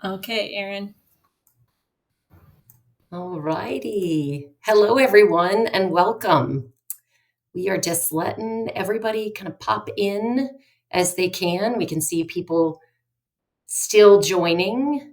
Okay, Erin. All righty. Hello, everyone, and welcome. We are just letting everybody kind of pop in as they can. We can see people still joining.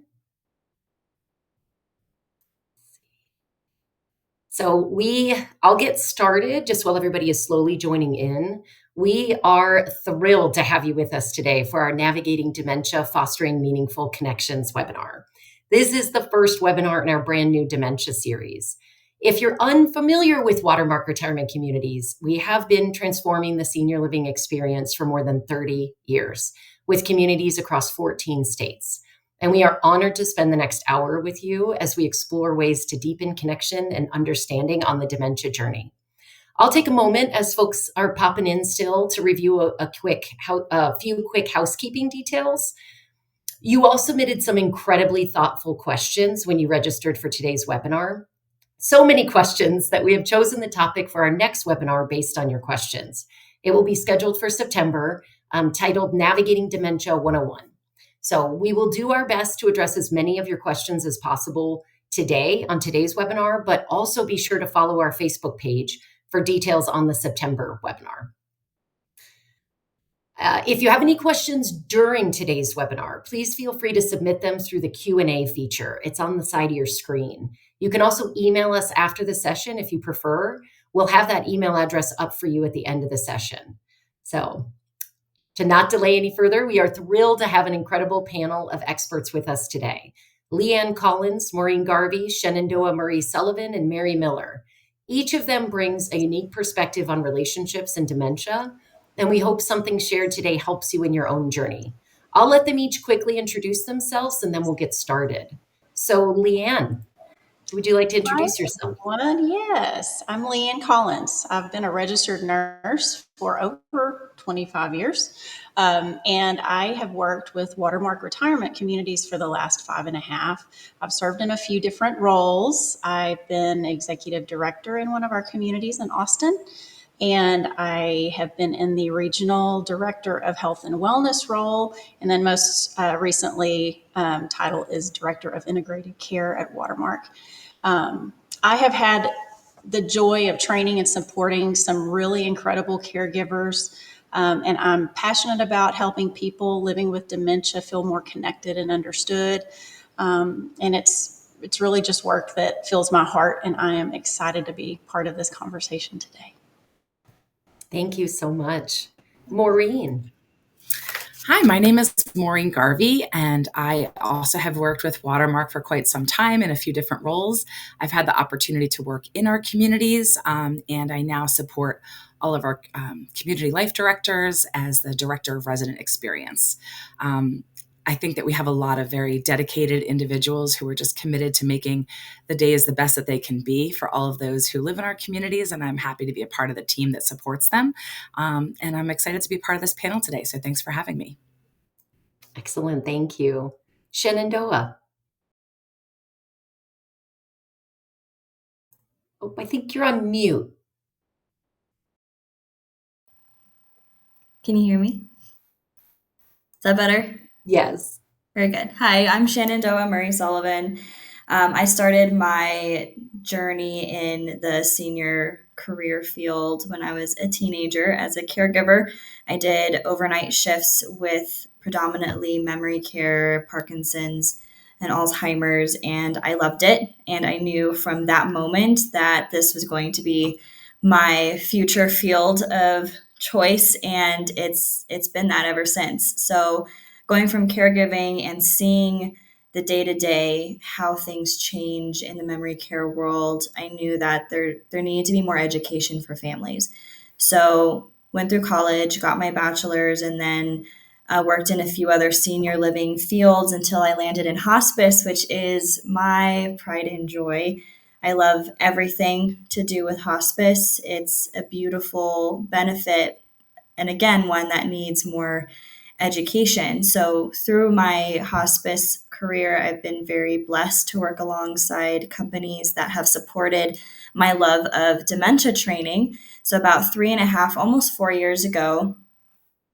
I'll get started just while everybody is slowly joining in. We are thrilled to have you with us today for our Navigating Dementia Fostering Meaningful Connections webinar. This is the first webinar in our brand new dementia series. If you're unfamiliar with Watermark Retirement Communities, we have been transforming the senior living experience for more than 30 years with communities across 14 states. And we are honored to spend the next hour with you as we explore ways to deepen connection and understanding on the dementia journey. I'll take a moment as folks are popping in still to review a few quick housekeeping details. You all submitted some incredibly thoughtful questions when you registered for today's webinar. So many questions that we have chosen the topic for our next webinar based on your questions. It will be scheduled for September, titled Navigating Dementia 101. So we will do our best to address as many of your questions as possible today on today's webinar, but also be sure to follow our Facebook page for details on the September webinar. If you have any questions during today's webinar, please feel free to submit them through the Q&A feature. It's on the side of your screen. You can also email us after the session if you prefer. We'll have that email address up for you at the end of the session. So, to not delay any further, we are thrilled to have an incredible panel of experts with us today. Leanne Collins, Maureen Garvey, Shenandoah Marie Sullivan, and Mary Miller. Each of them brings a unique perspective on relationships and dementia, and we hope something shared today helps you in your own journey. I'll let them each quickly introduce themselves and then we'll get started. So, Leanne, would you like to Hi, introduce yourself? everyone. Yes, I'm Leanne Collins. I've been a registered nurse for over 25 years, and I have worked with Watermark Retirement Communities for the last 5.5. I've served in a few different roles. I've been executive director in one of our communities in Austin, and I have been in the regional director of health and wellness role. And then most recently, title is director of integrated care at Watermark. I have had the joy of training and supporting some really incredible caregivers. And I'm passionate about helping people living with dementia feel more connected and understood. And it's really just work that fills my heart, and I am excited to be part of this conversation today. Thank you so much. Maureen. Hi, my name is Maureen Garvey, and I also have worked with Watermark for quite some time in a few different roles. I've had the opportunity to work in our communities, and I now support all of our community life directors as the Director of Resident Experience. I think that we have a lot of very dedicated individuals who are just committed to making the days the best that they can be for all of those who live in our communities, and I'm happy to be a part of the team that supports them. And I'm excited to be part of this panel today, so thanks for having me. Excellent. Thank you. Shenandoah. Oh, I think you're on mute. Can you hear me? Is that better? Yes. Very good. Hi, I'm Shenandoah Murray Sullivan. I started my journey in the senior career field when I was a teenager as a caregiver. I did overnight shifts with predominantly memory care, Parkinson's, and Alzheimer's, and I loved it. And I knew from that moment that this was going to be my future field of choice, and it's been that ever since. So going from caregiving and seeing the day to day how things change in the memory care world, I knew that there needed to be more education for families. So went through college, got my bachelor's, and then worked in a few other senior living fields until I landed in hospice, which is my pride and joy. I love everything to do with hospice. It's a beautiful benefit, and again, one that needs more education. So, through my hospice career, I've been very blessed to work alongside companies that have supported my love of dementia training. So, about 3.5, almost 4 years ago,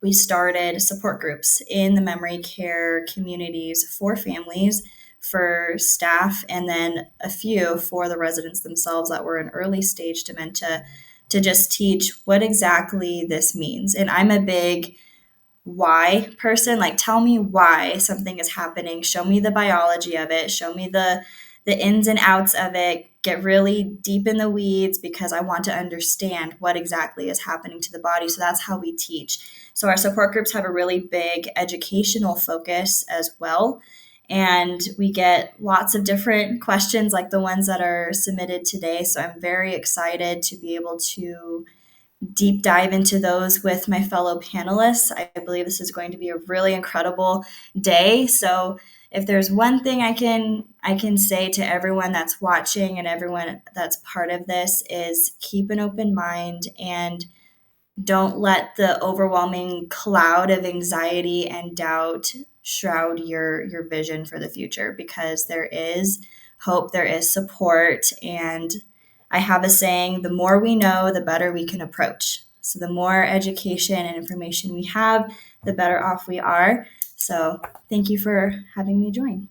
we started support groups in the memory care communities for families, for staff, and then a few for the residents themselves that were in early stage dementia to just teach what exactly this means. And I'm a big why person. Like, tell me why something is happening, show me the biology of it, show me the ins and outs of it, get really deep in the weeds because I want to understand what exactly is happening to the body. So that's how we teach. So our support groups have a really big educational focus as well, and we get lots of different questions like the ones that are submitted today. So I'm very excited to be able to deep dive into those with my fellow panelists. I believe this is going to be a really incredible day. So if there's one thing I can say to everyone that's watching and everyone that's part of this is keep an open mind and don't let the overwhelming cloud of anxiety and doubt shroud your vision for the future, because there is hope, there is support. And I have a saying, the more we know, the better we can approach. So the more education and information we have, the better off we are. So thank you for having me join.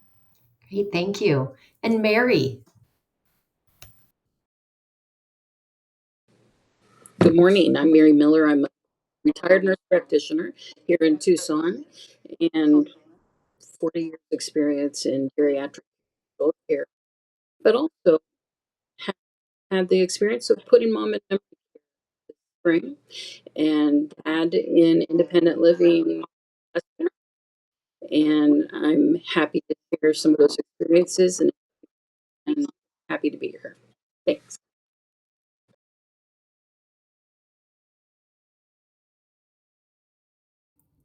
Great, thank you. And Mary. Good morning. I'm Mary Miller. I'm a retired nurse practitioner here in Tucson and 40 years experience in geriatric care, but also have had the experience of putting mom in memory care this spring and dad in independent living. And I'm happy to share some of those experiences and happy to be here. Thanks.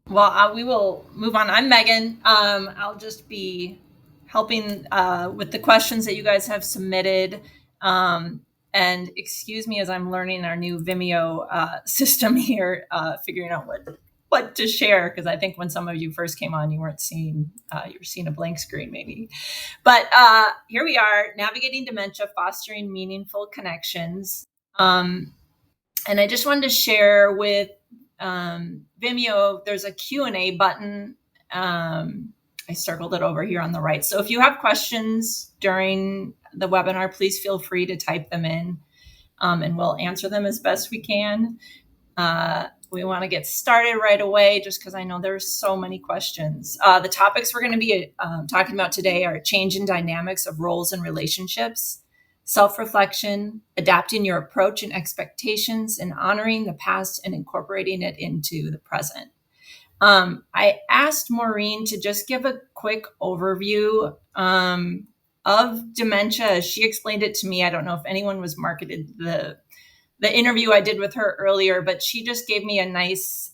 Well, we will move on. I'm Megan. I'll just be helping with the questions that you guys have submitted. And excuse me as I'm learning our new Vimeo system here, figuring out what to share, because I think when some of you first came on, you weren't seeing you were seeing a blank screen maybe. But here we are, navigating dementia, fostering meaningful connections. And I just wanted to share with Vimeo, there's a Q&A button. I circled it over here on the right. So if you have questions during the webinar, please feel free to type them in, and we'll answer them as best we can. We want to get started right away just because I know there's so many questions. The topics we're going to be talking about today are change in dynamics of roles and relationships, self-reflection, adapting your approach and expectations, and honoring the past and incorporating it into the present. I asked Maureen to just give a quick overview of dementia as she explained it to me. I don't know if anyone was marketed the interview I did with her earlier, but she just gave me a nice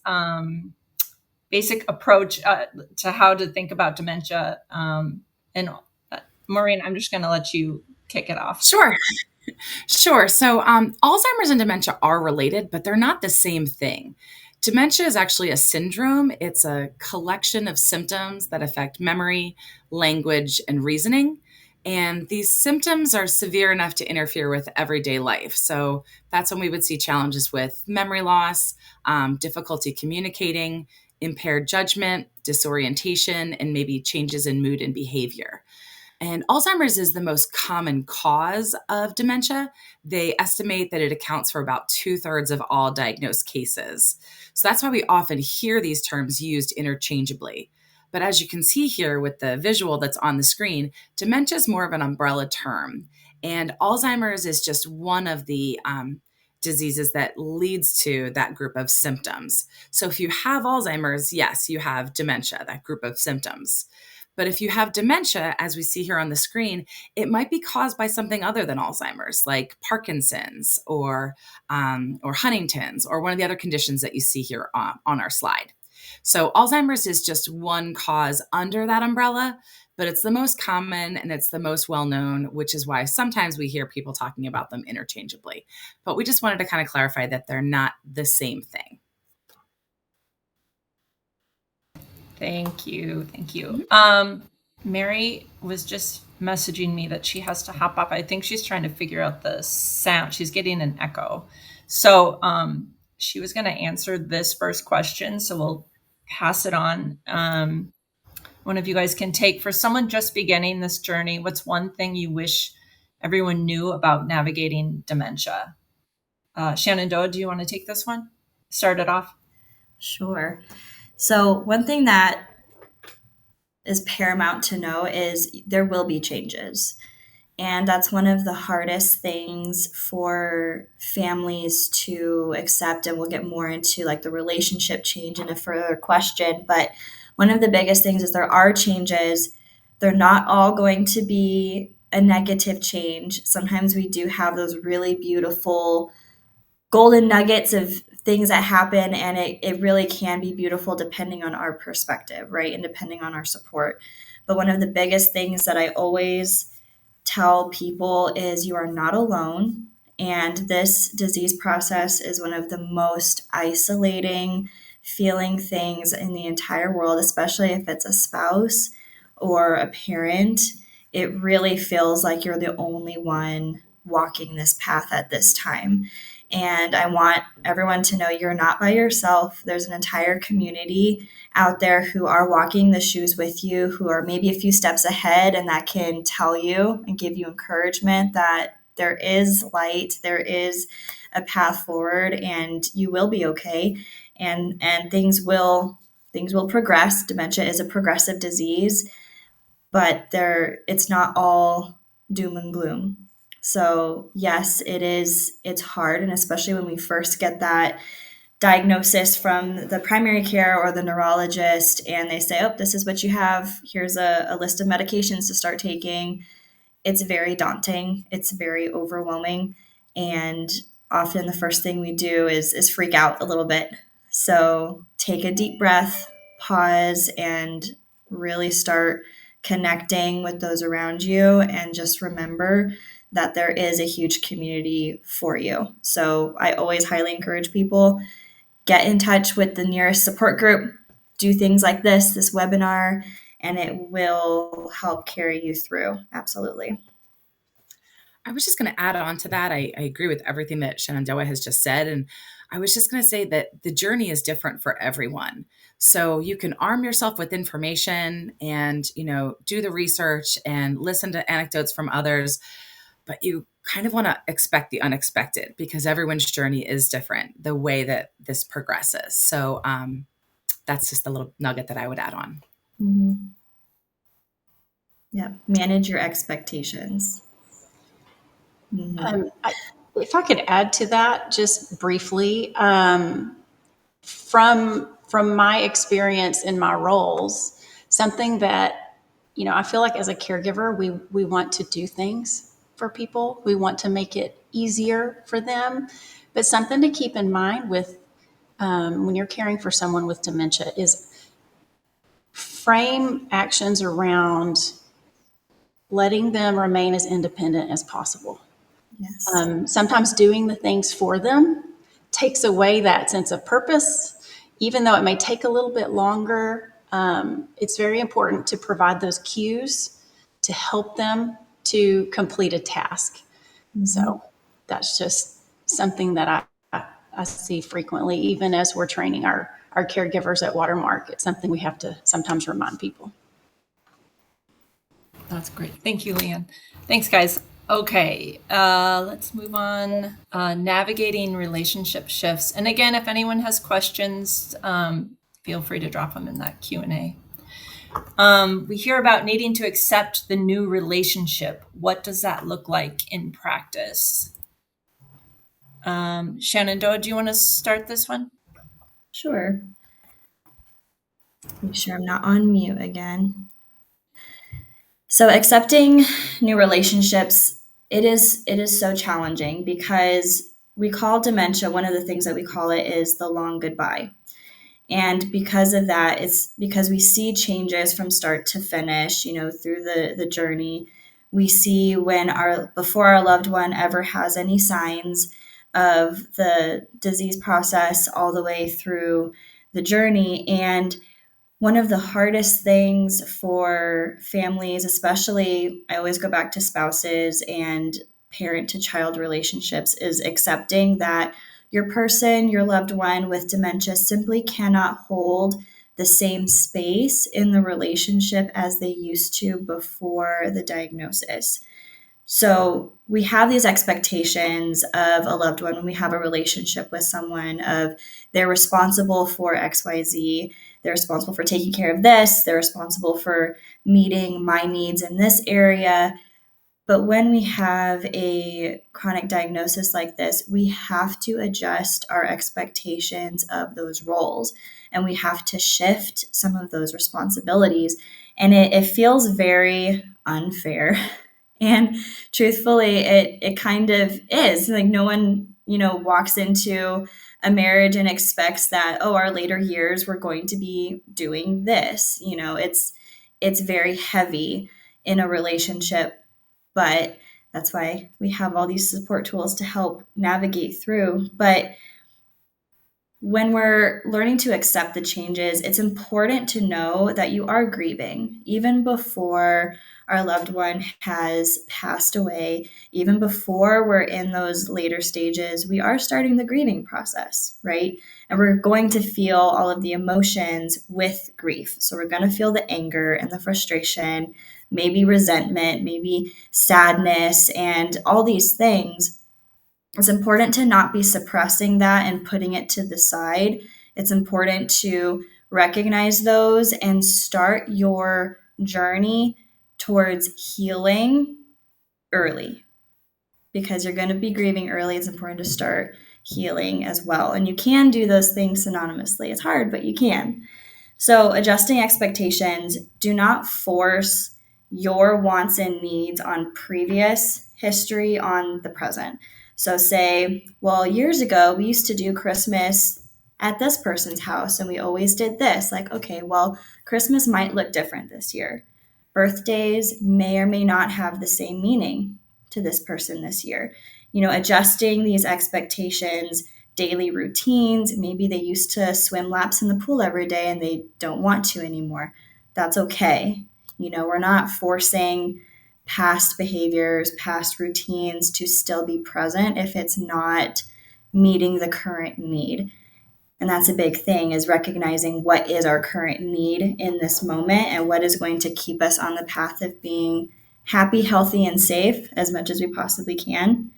basic approach to how to think about dementia. And Maureen, I'm just going to let you kick it off. Sure. Sure. So Alzheimer's and dementia are related, but they're not the same thing. Dementia is actually a syndrome. It's a collection of symptoms that affect memory, language, and reasoning. And these symptoms are severe enough to interfere with everyday life. So that's when we would see challenges with memory loss, difficulty communicating, impaired judgment, disorientation, and maybe changes in mood and behavior. And Alzheimer's is the most common cause of dementia. They estimate that it accounts for about 2/3 of all diagnosed cases. So that's why we often hear these terms used interchangeably. But as you can see here with the visual that's on the screen, dementia is more of an umbrella term. And Alzheimer's is just one of the diseases that leads to that group of symptoms. So if you have Alzheimer's, yes, you have dementia, that group of symptoms. But if you have dementia, as we see here on the screen, it might be caused by something other than Alzheimer's, like Parkinson's or Huntington's, or one of the other conditions that you see here on our slide. So Alzheimer's is just one cause under that umbrella, but it's the most common and it's the most well-known, which is why sometimes we hear people talking about them interchangeably. But we just wanted to kind of clarify that they're not the same thing. Thank you. Thank you. Mary was just messaging me that she has to hop up. I think she's trying to figure out the sound. She's getting an echo. So she was going to answer this first question, so we'll pass it on. One of you guys can take, for someone just beginning this journey, what's one thing you wish everyone knew about navigating dementia? Shenandoah, do you want to take this one? Start it off. Sure. So one thing that is paramount to know is there will be changes. And that's one of the hardest things for families to accept. And we'll get more into like the relationship change in a further question. But one of the biggest things is there are changes. They're not all going to be a negative change. Sometimes we do have those really beautiful golden nuggets of things that happen, and it really can be beautiful depending on our perspective, right? And depending on our support. But one of the biggest things that I always tell people is you are not alone. And this disease process is one of the most isolating feeling things in the entire world, especially if it's a spouse or a parent. It really feels like you're the only one walking this path at this time. And I want everyone to know you're not by yourself. There's an entire community out there who are walking the shoes with you, who are maybe a few steps ahead, and that can tell you and give you encouragement that there is light, there is a path forward, and you will be okay. And things will progress. Dementia is a progressive disease, but it's not all doom and gloom. So yes, it's hard, and especially when we first get that diagnosis from the primary care or the neurologist, and they say, oh, this is what you have, here's a list of medications to start taking. It's very daunting, it's very overwhelming, and often the first thing we do is freak out a little bit. So take a deep breath, pause, and really start connecting with those around you, and just remember that there is a huge community for you. So I always highly encourage people, get in touch with the nearest support group, do things like this webinar, and it will help carry you through. Absolutely. I was just going to add on to that. I agree with everything that Shenandoah has just said. And I was just going to say that the journey is different for everyone. So you can arm yourself with information and, do the research and listen to anecdotes from others, but you kind of want to expect the unexpected because everyone's journey is different, the way that this progresses. So that's just a little nugget that I would add on. Mm-hmm. Yeah. Manage your expectations. Mm-hmm. If I could add to that just briefly, from my experience in my roles, something that I feel like as a caregiver, we want to do things for people. We want to make it easier for them, but something to keep in mind with when you're caring for someone with dementia is frame actions around letting them remain as independent as possible. Yes. Sometimes doing the things for them takes away that sense of purpose, even though it may take a little bit longer. It's very important to provide those cues to help them to complete a task. Mm-hmm. So that's just something that I see frequently, even as we're training our caregivers at Watermark. It's something we have to sometimes remind people. That's great. Thank you, Leanne. Thanks, guys. Okay, let's move on. Navigating relationship shifts. And again, if anyone has questions, feel free to drop them in that Q&A. We hear about needing to accept the new relationship. What does that look like in practice? Shenandoah, do you want to start this one? Sure. Make sure I'm not on mute again. So accepting new relationships, it is so challenging because we call dementia, one of the things that we call it is the long goodbye. And because of that, it's because we see changes from start to finish, through the journey. We see before our loved one ever has any signs of the disease process all the way through the journey. And one of the hardest things for families, especially, I always go back to spouses and parent to child relationships, is accepting that your loved one with dementia simply cannot hold the same space in the relationship as they used to before the diagnosis. So we have these expectations of a loved one when we have a relationship with someone of they're responsible for XYZ, they're responsible for taking care of this, they're responsible for meeting my needs in this area. But when we have a chronic diagnosis like this, we have to adjust our expectations of those roles and we have to shift some of those responsibilities. And it feels very unfair. And truthfully, it kind of is. Like no one, walks into a marriage and expects that, oh, our later years we're going to be doing this. It's very heavy in a relationship, but that's why we have all these support tools to help navigate through. But when we're learning to accept the changes, it's important to know that you are grieving even before our loved one has passed away, even before we're in those later stages. We are starting the grieving process, right? And we're going to feel all of the emotions with grief. So we're going to feel the anger and the frustration, maybe resentment, maybe sadness, and all these things. It's important to not be suppressing that and putting it to the side. It's important to recognize those and start your journey towards healing early, because you're going to be grieving early. It's important to start healing as well. And you can do those things synonymously. It's hard, but you can. So, adjusting expectations, do not force your wants and needs on previous history on the present. So, say, well, years ago, we used to do Christmas at this person's house and we always did this. Like, okay, well, Christmas might look different this year. Birthdays may or may not have the same meaning to this person this year. Adjusting these expectations, daily routines. Maybe they used to swim laps in the pool every day and they don't want to anymore. That's okay. We're not forcing past behaviors, past routines to still be present if it's not meeting the current need. And that's a big thing, is recognizing what is our current need in this moment and what is going to keep us on the path of being happy, healthy, and safe as much as we possibly can.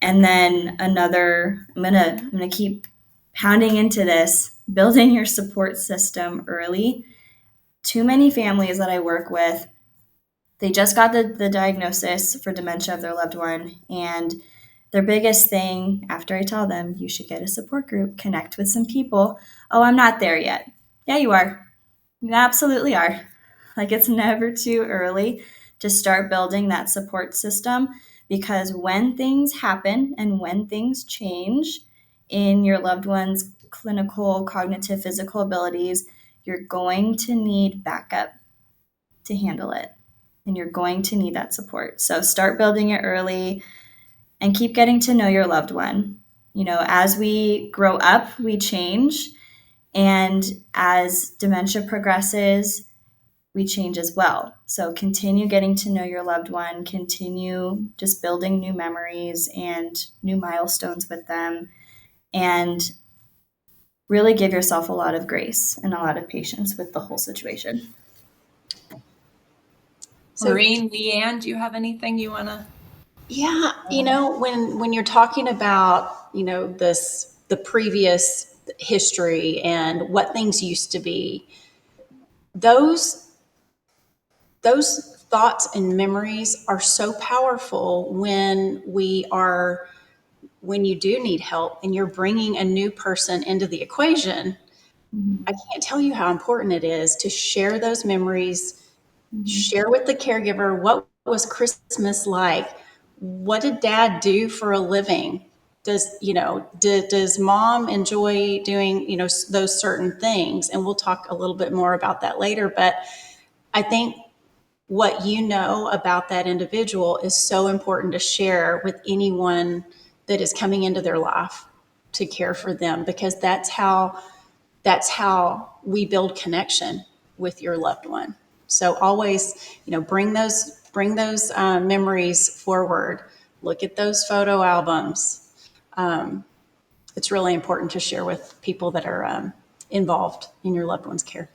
And then I'm gonna keep pounding into this, building your support system early. Too many families that I work with, they just got the diagnosis for dementia of their loved one, and their biggest thing after I tell them you should get a support group, connect with some people. Oh, I'm not there yet. Yeah, you are. You absolutely are. Like, it's never too early to start building that support system, because when things happen and when things change in your loved one's clinical, cognitive, physical abilities, you're going to need backup to handle it. And you're going to need that support. So start building it early and keep getting to know your loved one. As we grow up, we change. And as dementia progresses, we change as well. So continue getting to know your loved one, continue just building new memories and new milestones with them, and really give yourself a lot of grace and a lot of patience with the whole situation. So, Maureen, Leanne, do you have anything you want to? yeah, when you're talking about, the previous history and what things used to be, those those thoughts and memories are so powerful when you do need help and you're bringing a new person into the equation. Mm-hmm. I can't tell you how important it is to share those memories, Mm-hmm. share with the caregiver what was Christmas like, what did dad do for a living, does mom enjoy doing those certain things, and we'll talk a little bit more about that later. But I think what about that individual is so important to share with anyone that is coming into their life to care for them, because that's how we build connection with your loved one. So always, bring those memories forward. Look at those photo albums. it's really important to share with people that are involved in your loved one's care.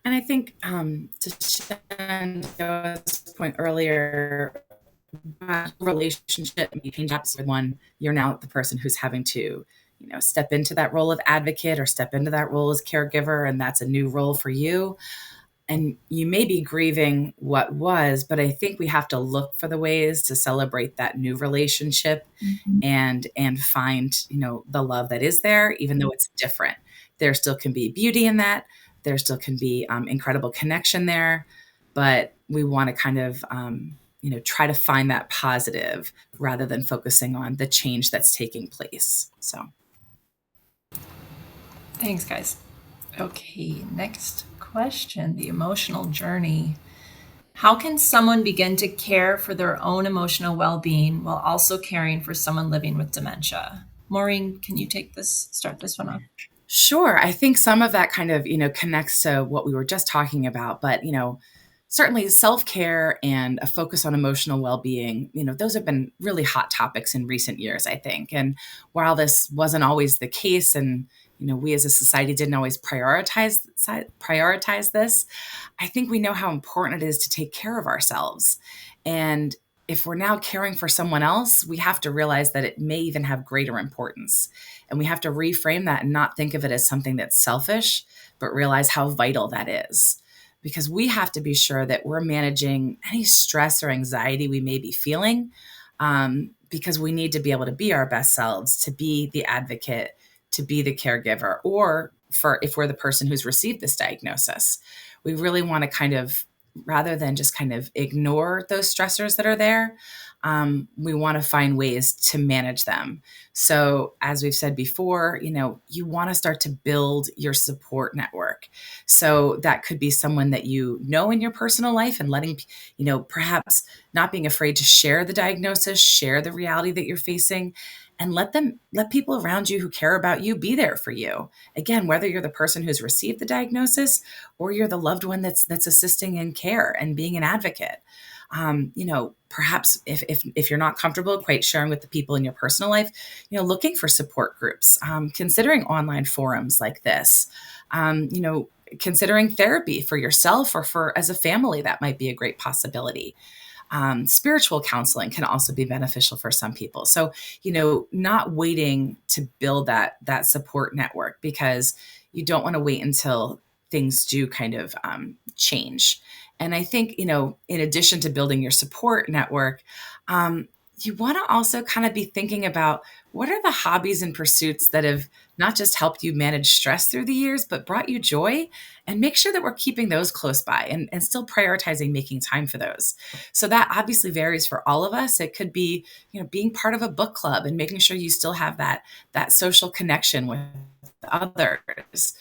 And I think to Shenandoah's point earlier, relationship may change up with one. You're now the person who's having to, step into that role of advocate or step into that role as caregiver, and that's a new role for you. And you may be grieving what was, but I think we have to look for the ways to celebrate that new relationship and find, the love that is there, even though it's different. There still can be beauty in that. There still can be incredible connection there, but we want to kind of, try to find that positive rather than focusing on the change that's taking place. So, Thanks, guys. Okay, next question, the emotional journey. How can someone begin to care for their own emotional well-being while also caring for someone living with dementia? Maureen, can you start this one off? sure. I think some of that kind of, connects to what we were just talking about, but, certainly self-care and a focus on emotional well-being, those have been really hot topics in recent years, I think. And while this wasn't always the case and, we as a society didn't always prioritize this, I think we know how important it is to take care of ourselves. And if we're now caring for someone else, we have to realize that it may even have greater importance. And we have to reframe that and not think of it as something that's selfish, but realize how vital that is. Because we have to be sure that we're managing any stress or anxiety we may be feeling, because we need to be able to be our best selves, to be the advocate, to be the caregiver, or for if we're the person who's received this diagnosis. We really want to kind of, rather than just kind of ignore those stressors that are there, we want to find ways to manage them. So as we've said before, you want to start to build your support network. So that could be someone that you know in your personal life and letting, perhaps not being afraid to share the diagnosis, share the reality that you're facing, and let people around you who care about you be there for you. Again, whether you're the person who's received the diagnosis or you're the loved one that's assisting in care and being an advocate. Perhaps if you're not comfortable quite sharing with the people in your personal life, looking for support groups, considering online forums like this, considering therapy for yourself or for as a family, that might be a great possibility. Spiritual counseling can also be beneficial for some people. So, not waiting to build that support network, because you don't want to wait until things do kind of change. And I think, in addition to building your support network, you want to also kind of be thinking about what are the hobbies and pursuits that have not just helped you manage stress through the years, but brought you joy, and make sure that we're keeping those close by and still prioritizing making time for those. So that obviously varies for all of us. It could be, being part of a book club and making sure you still have that social connection with others.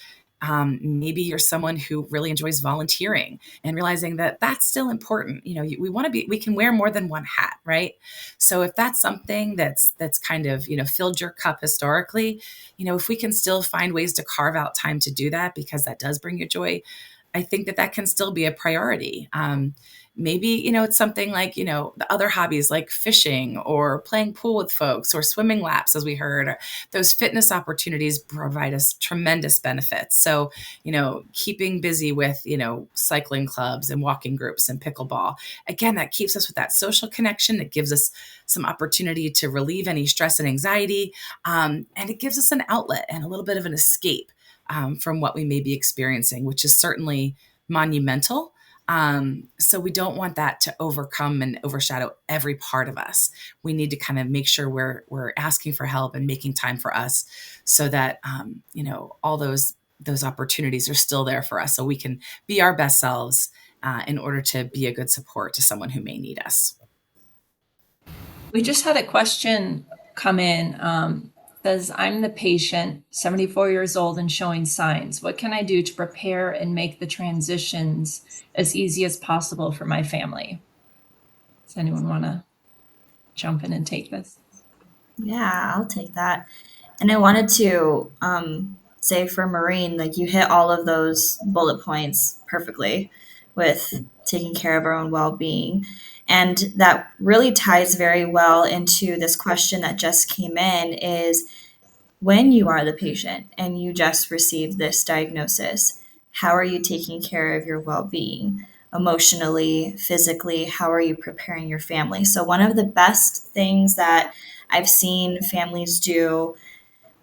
Maybe you're someone who really enjoys volunteering and realizing that that's still important. We can wear more than one hat, right? So if that's something that's kind of, filled your cup historically, if we can still find ways to carve out time to do that, because that does bring you joy, I think that can still be a priority. Maybe, it's something like, the other hobbies like fishing or playing pool with folks or swimming laps, as we heard. Or those fitness opportunities provide us tremendous benefits. So, keeping busy with, cycling clubs and walking groups and pickleball, again, that keeps us with that social connection. It gives us some opportunity to relieve any stress and anxiety. And it gives us an outlet and a little bit of an escape from what we may be experiencing, which is certainly monumental. So we don't want that to overcome and overshadow every part of us. We need to kind of make sure we're asking for help and making time for us, so that all those opportunities are still there for us, so we can be our best selves in order to be a good support to someone who may need us. We just had a question come in. Says, I'm the patient, 74 years old and showing signs. What can I do to prepare and make the transitions as easy as possible for my family? Does anyone want to jump in and take this? Yeah, I'll take that. And I wanted to say for Maureen, like you hit all of those bullet points perfectly with taking care of our own well-being. And that really ties very well into this question that just came in is, when you are the patient and you just received this diagnosis, how are you taking care of your well-being emotionally, physically? How are you preparing your family? So one of the best things that I've seen families do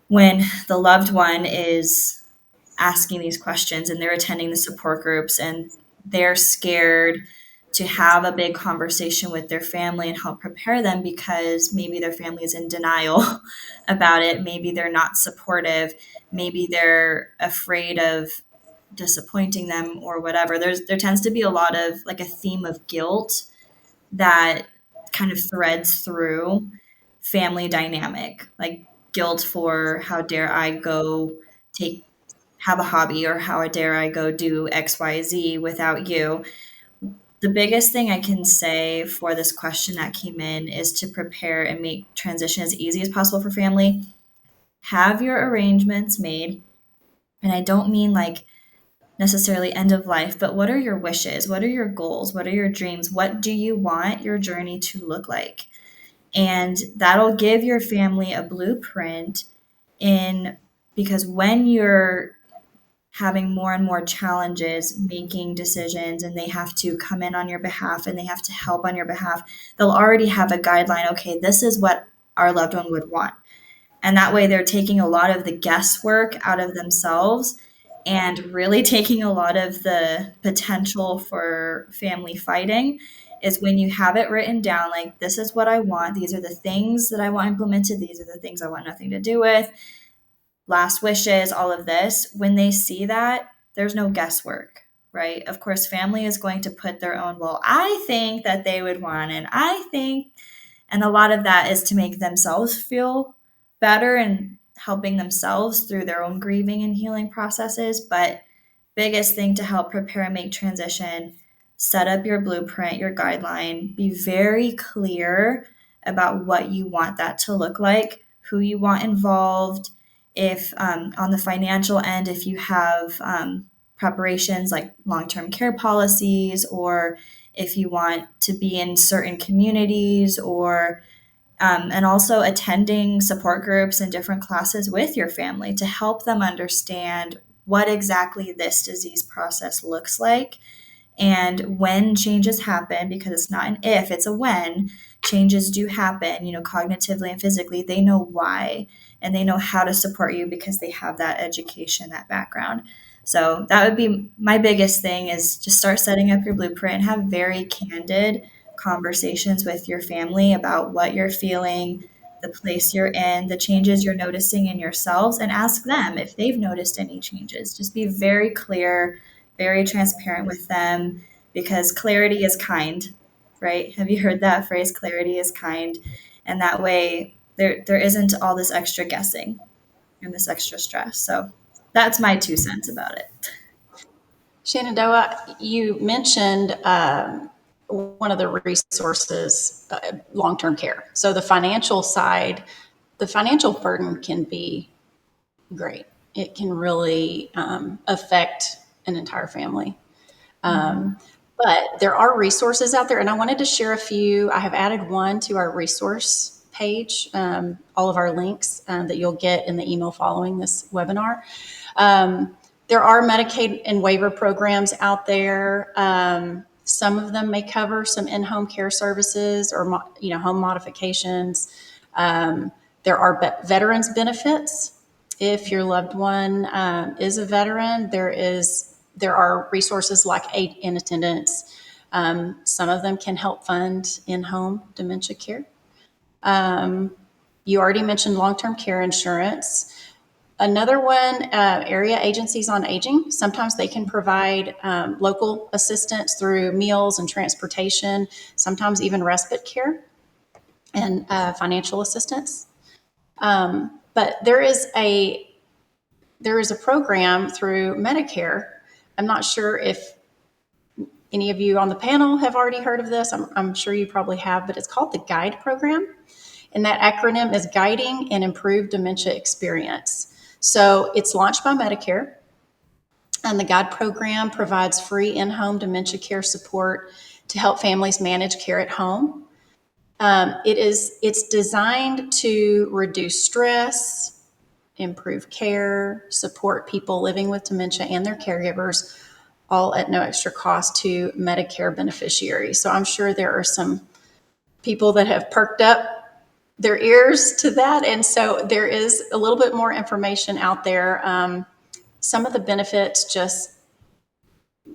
when the loved one is asking these questions and they're attending the support groups and they're scared to have a big conversation with their family and help prepare them because maybe their family is in denial about it. Maybe they're not supportive. Maybe they're afraid of disappointing them or whatever. There tends to be a lot of like a theme of guilt that kind of threads through family dynamic, like guilt for how dare I go take have a hobby, or how dare I go do XYZ without you. The biggest thing I can say for this question that came in is to prepare and make transition as easy as possible for family. Have your arrangements made. And I don't mean like necessarily end of life, but what are your wishes? What are your goals? What are your dreams? What do you want your journey to look like? And that'll give your family a blueprint in, because when you're having more and more challenges making decisions and they have to come in on your behalf and they have to help on your behalf, they'll already have a guideline. Okay, this is what our loved one would want. And that way they're taking a lot of the guesswork out of themselves and really taking a lot of the potential for family fighting is when you have it written down, like, this is what I want. These are the things that I want implemented. These are the things I want nothing to do with. Last wishes, all of this. When they see that, there's no guesswork, right? Of course, family is going to put their own, well, I think that they would want, and I think, and a lot of that is to make themselves feel better and helping themselves through their own grieving and healing processes. But biggest thing to help prepare and make transition, set up your blueprint, your guideline, be very clear about what you want that to look like, who you want involved. If on the financial end, if you have preparations like long-term care policies, or if you want to be in certain communities, or and also attending support groups and different classes with your family to help them understand what exactly this disease process looks like. And when changes happen, because it's not an if, it's a when, changes do happen, cognitively and physically, they know why and they know how to support you because they have that education, that background. So that would be my biggest thing, is just start setting up your blueprint and have very candid conversations with your family about what you're feeling, the place you're in, the changes you're noticing in yourselves, and ask them if they've noticed any changes. Just be very clear, very transparent with them, because clarity is kind, right? Have you heard that phrase? Clarity is kind. And that way there isn't all this extra guessing and this extra stress. So that's my 2 cents about it. Shenandoah, you mentioned one of the resources, long-term care. So the financial side, the financial burden can be great. It can really affect an entire family. But there are resources out there, and I wanted to share a few. I have added one to our resource page, all of our links that you'll get in the email following this webinar. There are Medicaid and waiver programs out there. Some of them may cover some in-home care services or home modifications. There are veterans benefits. If your loved one is a veteran, there are resources like Aid in Attendance. Some of them can help fund in-home dementia care. You already mentioned long-term care insurance. Another one, area agencies on aging. Sometimes they can provide local assistance through meals and transportation, sometimes even respite care and financial assistance. But there is a program through Medicare. I'm not sure if any of you on the panel have already heard of this. I'm sure you probably have, but it's called the GUIDE program. And that acronym is Guiding an Improved Dementia Experience. So it's launched by Medicare. And the GUIDE program provides free in-home dementia care support to help families manage care at home. It's designed to reduce stress, improve care, support people living with dementia and their caregivers, all at no extra cost to Medicare beneficiaries. So I'm sure there are some people that have perked up their ears to that. And so there is a little bit more information out there. Some of the benefits, just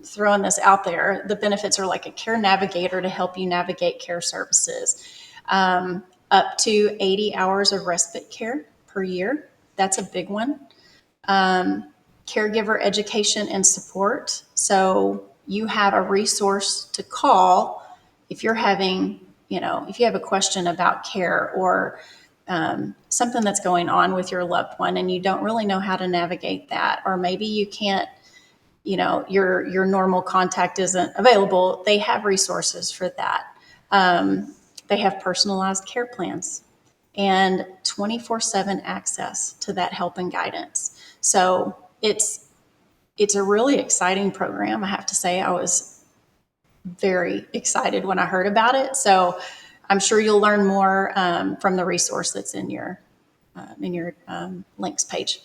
throwing this out there, the benefits are like a care navigator to help you navigate care services, up to 80 hours of respite care per year. That's a big one. Caregiver education and support. So you have a resource to call if you're having, if you have a question about care or something that's going on with your loved one and you don't really know how to navigate that, or maybe you can't, your normal contact isn't available. They have resources for that. They have personalized care plans and 24/7 access to that help and guidance. So it's a really exciting program. I have to say, I was very excited when I heard about it. So I'm sure you'll learn more from the resource that's in your links page.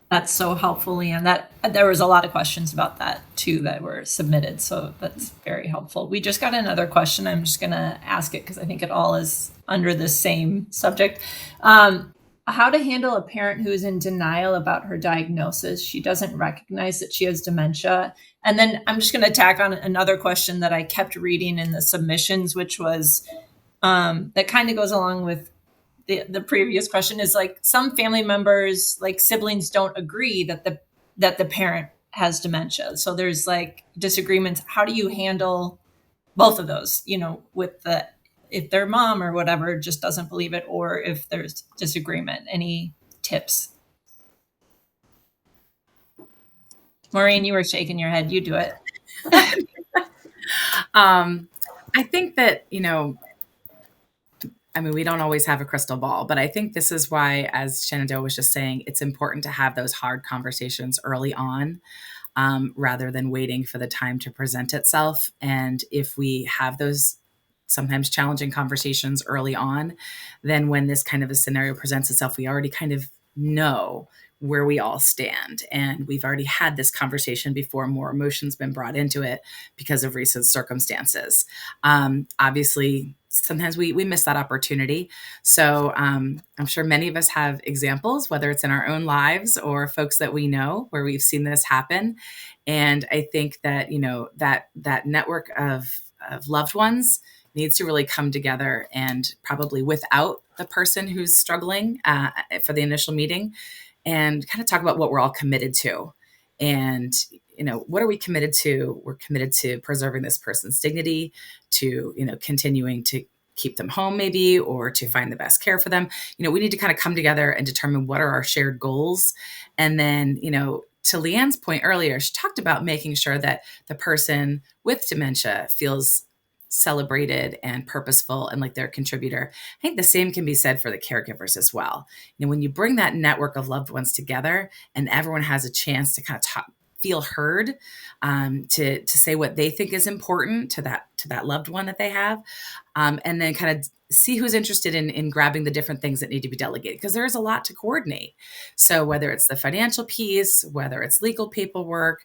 That's so helpful, Leanne. That there was a lot of questions about that too that were submitted, so that's very helpful. We just got another question. I'm just going to ask it because I think it all is under the same subject. How to handle a parent who is in denial about her diagnosis. She doesn't recognize that she has dementia. And then I'm just going to tack on another question that I kept reading in the submissions, which was that kind of goes along with the previous question, is like some family members, like siblings, don't agree that the parent has dementia. So there's like disagreements. How do you handle both of those, with if their mom or whatever just doesn't believe it, or if there's disagreement? Any tips? Maureen, you were shaking your head. You do it. I think that, we don't always have a crystal ball, but I think this is why, as Shenandoah was just saying, it's important to have those hard conversations early on, rather than waiting for the time to present itself. And if we have those sometimes challenging conversations early on, then when this kind of a scenario presents itself, we already kind of know where we all stand. And we've already had this conversation before more emotion's been brought into it because of recent circumstances. Obviously, sometimes we miss that opportunity. So I'm sure many of us have examples, whether it's in our own lives or folks that we know where we've seen this happen. And I think that, that network of loved ones needs to really come together, and probably without the person who's struggling for the initial meeting, and kind of talk about what we're all committed to. And, what are we committed to? We're committed to preserving this person's dignity, to, continuing to keep them home maybe, or to find the best care for them. We need to kind of come together and determine what are our shared goals. And then, to Leanne's point earlier, she talked about making sure that the person with dementia feels celebrated and purposeful and like they're a contributor. I think the same can be said for the caregivers as well. When you bring that network of loved ones together and everyone has a chance to kind of feel heard, to say what they think is important to that loved one that they have, and then kind of see who's interested in grabbing the different things that need to be delegated, because there is a lot to coordinate. So whether it's the financial piece, whether it's legal paperwork,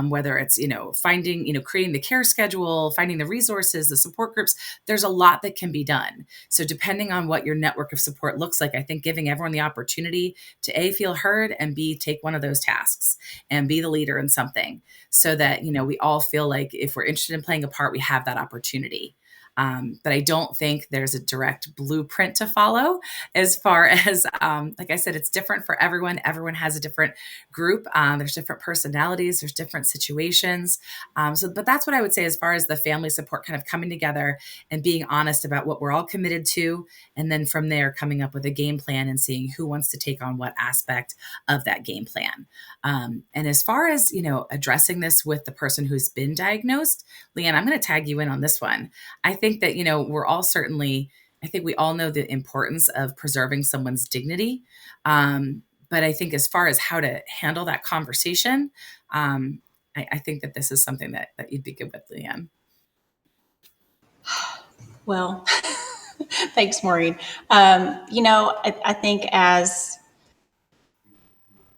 whether it's, finding, creating the care schedule, finding the resources, the support groups, there's a lot that can be done. So depending on what your network of support looks like, I think giving everyone the opportunity to A, feel heard, and B, take one of those tasks and be the leader in something, so that, we all feel like if we're interested in playing a part, we have that opportunity. But I don't think there's a direct blueprint to follow as far as, like I said, it's different for everyone. Everyone has a different group. There's different personalities. There's different situations. But that's what I would say as far as the family support kind of coming together and being honest about what we're all committed to. And then from there, coming up with a game plan and seeing who wants to take on what aspect of that game plan. And as far as, addressing this with the person who's been diagnosed, Leanne, I'm going to tag you in on this one. I think that, I think we all know the importance of preserving someone's dignity. But I think as far as how to handle that conversation, I think that this is something that you'd be good with, Leanne. Well, thanks, Maureen. I think as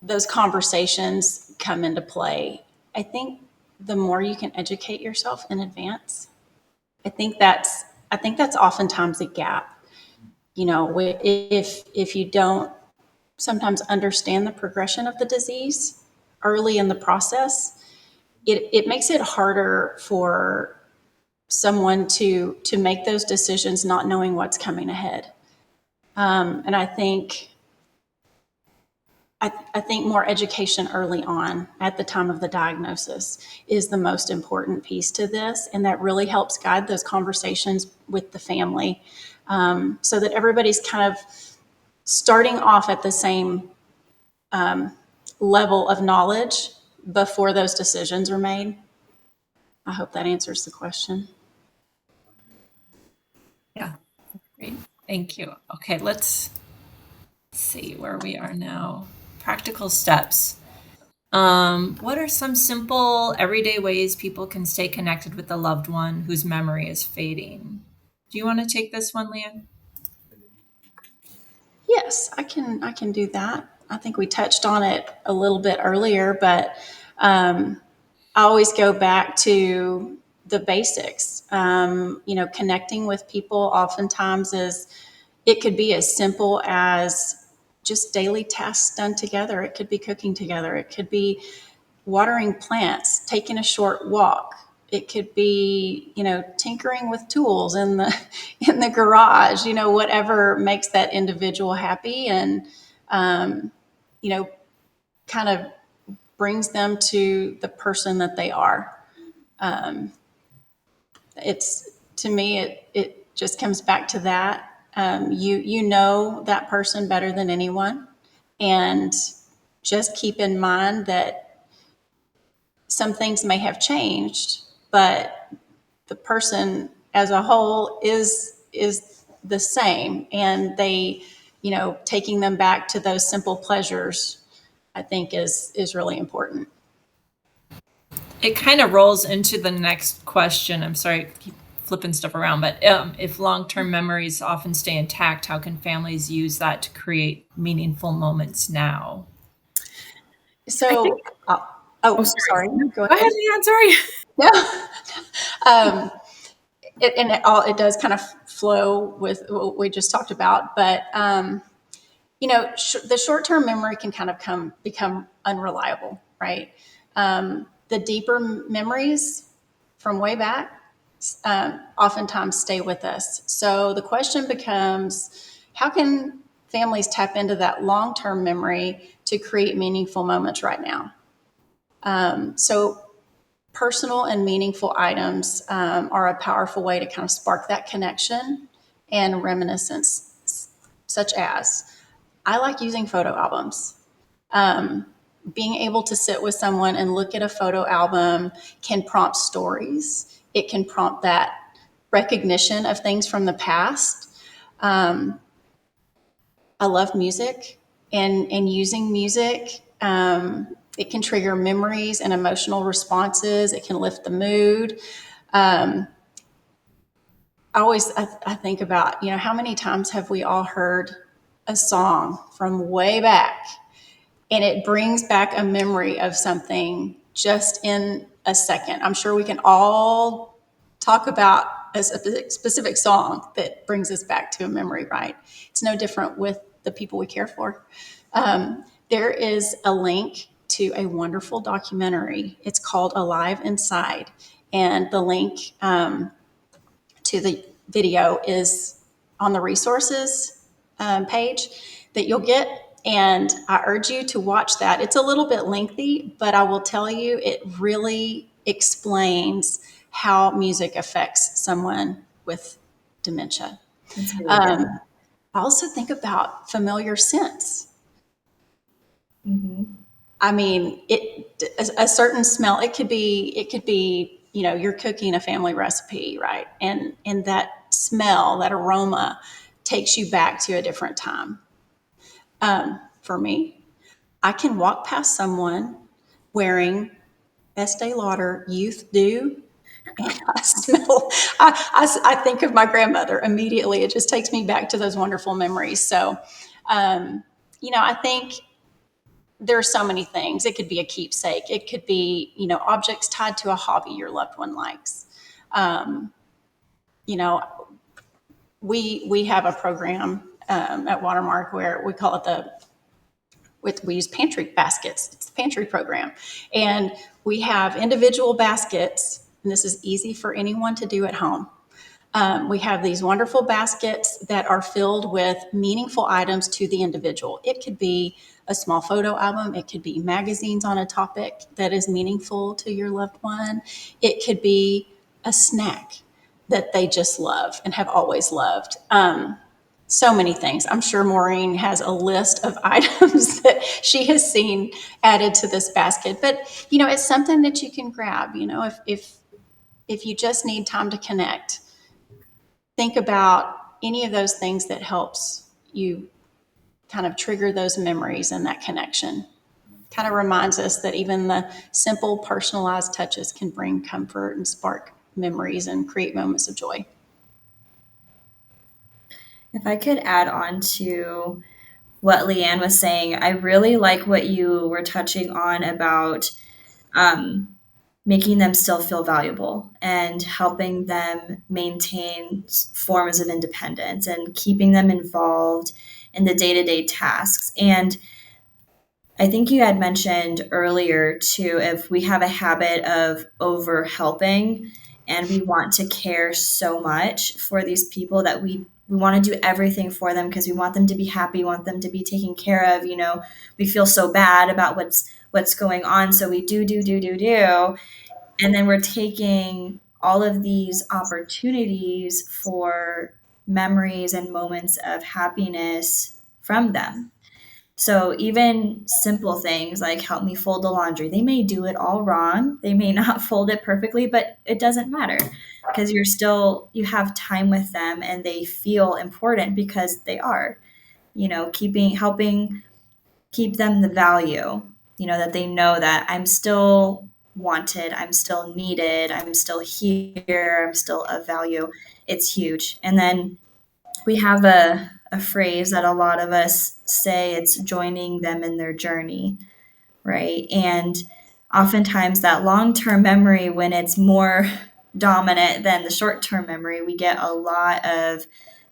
those conversations come into play, I think the more you can educate yourself in advance, I think that's oftentimes a gap. If you don't sometimes understand the progression of the disease early in the process, it makes it harder for someone to make those decisions not knowing what's coming ahead. And I think more education early on at the time of the diagnosis is the most important piece to this, and that really helps guide those conversations with the family, so that everybody's kind of starting off at the same level of knowledge before those decisions are made. I hope that answers the question. Yeah, great. Thank you. Okay, let's see where we are now. Practical steps. What are some simple, everyday ways people can stay connected with a loved one whose memory is fading? Do you want to take this one, Leanne? Yes, I can do that. I think we touched on it a little bit earlier, but I always go back to the basics. Connecting with people oftentimes it could be as simple as just daily tasks done together. It could be cooking together. It could be watering plants, taking a short walk. It could be, tinkering with tools in the in the garage. Whatever makes that individual happy, and um, you know, kind of brings them to the person that they are. Um, it's to me, it just comes back to that. You know that person better than anyone, and just keep in mind that some things may have changed, but the person as a whole is the same, and taking them back to those simple pleasures, I think is really important. It kind of rolls into the next question. I'm sorry, I keep flipping stuff around, but if long-term memories often stay intact, how can families use that to create meaningful moments now? I So, think. Oh, sorry, sorry. go Go ahead, ahead. Leanne. Sorry. No. um, it does kind of flow with what we just talked about, but the short-term memory can kind of become unreliable, right? The deeper memories from way back oftentimes stay with us. So the question becomes, how can families tap into that long-term memory to create meaningful moments right now? So personal and meaningful items are a powerful way to kind of spark that connection and reminiscence, such as I like using photo albums. Being able to sit with someone and look at a photo album can prompt stories. It can prompt that recognition of things from the past. Um, I love music, and using music. It can trigger memories and emotional responses. It can lift the mood. Um, I think about, how many times have we all heard a song from way back, and it brings back a memory of something just in a second. I'm sure we can all talk about a specific song that brings us back to a memory, right? It's no different with the people we care for. There is a link to a wonderful documentary. It's called Alive Inside. And the link to the video is on the resources page that you'll get. And I urge you to watch that. It's a little bit lengthy, but I will tell you, it really explains how music affects someone with dementia. That's really good. I also think about familiar scents. Mm-hmm. I mean, a certain smell. It could be you're cooking a family recipe, right? And that smell, that aroma, takes you back to a different time. For me, I can walk past someone wearing Estee Lauder Youth Dew. And I smell, I think of my grandmother immediately. It just takes me back to those wonderful memories. So, um, I think there are so many things. It could be a keepsake. It could be, objects tied to a hobby your loved one likes. Um, you know, we have a program at Watermark where we call it we use pantry baskets. It's the pantry program. And we have individual baskets, and this is easy for anyone to do at home. We have these wonderful baskets that are filled with meaningful items to the individual. It could be a small photo album. It could be magazines on a topic that is meaningful to your loved one. It could be a snack that they just love and have always loved. So many things. I'm sure Maureen has a list of items that she has seen added to this basket. But it's something that you can grab. If you just need time to connect, think about any of those things that helps you kind of trigger those memories and that connection. Kind of reminds us that even the simple personalized touches can bring comfort and spark memories and create moments of joy. If I could add on to what Leanne was saying, I really like what you were touching on about um, making them still feel valuable and helping them maintain forms of independence and keeping them involved in the day-to-day tasks. And I think you had mentioned earlier too, if we have a habit of over helping and we want to care so much for these people that we want to do everything for them because we want them to be happy, want them to be taken care of, we feel so bad about what's going on. So we do. And then we're taking all of these opportunities for memories and moments of happiness from them. So even simple things like help me fold the laundry, they may do it all wrong. They may not fold it perfectly, but it doesn't matter because you have time with them and they feel important because they are, helping keep them the value, that they know that I'm still wanted, I'm still needed, I'm still here, I'm still of value. It's huge. And then we have a phrase that a lot of us say, it's joining them in their journey, right? And oftentimes that long-term memory, when it's more dominant than the short-term memory, we get a lot of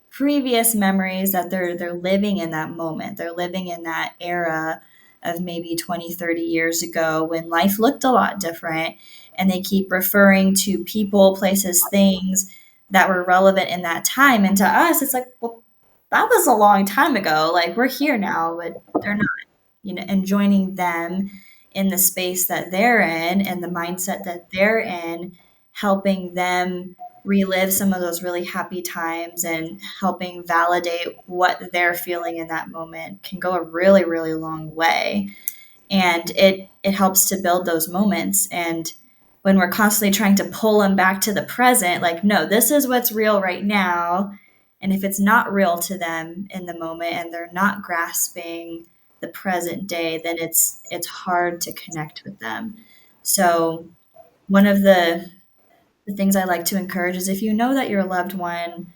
previous memories that they're living in that moment. They're living in that era of maybe 20, 30 years ago when life looked a lot different. And they keep referring to people, places, things that were relevant in that time. And to us, it's like, well, that was a long time ago. Like, we're here now, but they're not, and joining them in the space that they're in and the mindset that they're in, helping them relive some of those really happy times and helping validate what they're feeling in that moment can go a really, really long way. And it helps to build those moments. And when we're constantly trying to pull them back to the present, like, no, this is what's real right now. And if it's not real to them in the moment and they're not grasping the present day, then it's hard to connect with them. So one of the things I like to encourage is, if you know that your loved one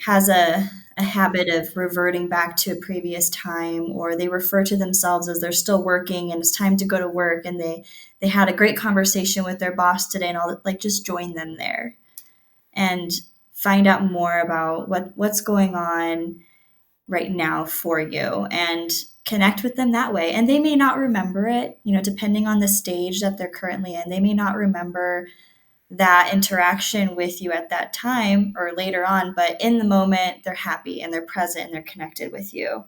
has a habit of reverting back to a previous time, or they refer to themselves as they're still working and it's time to go to work, and they had a great conversation with their boss today and all that, like, just join them there and find out more about what's going on right now for you and connect with them that way. And they may not remember it, depending on the stage that they're currently in. They may not remember that interaction with you at that time or later on, but in the moment, they're happy and they're present and they're connected with you.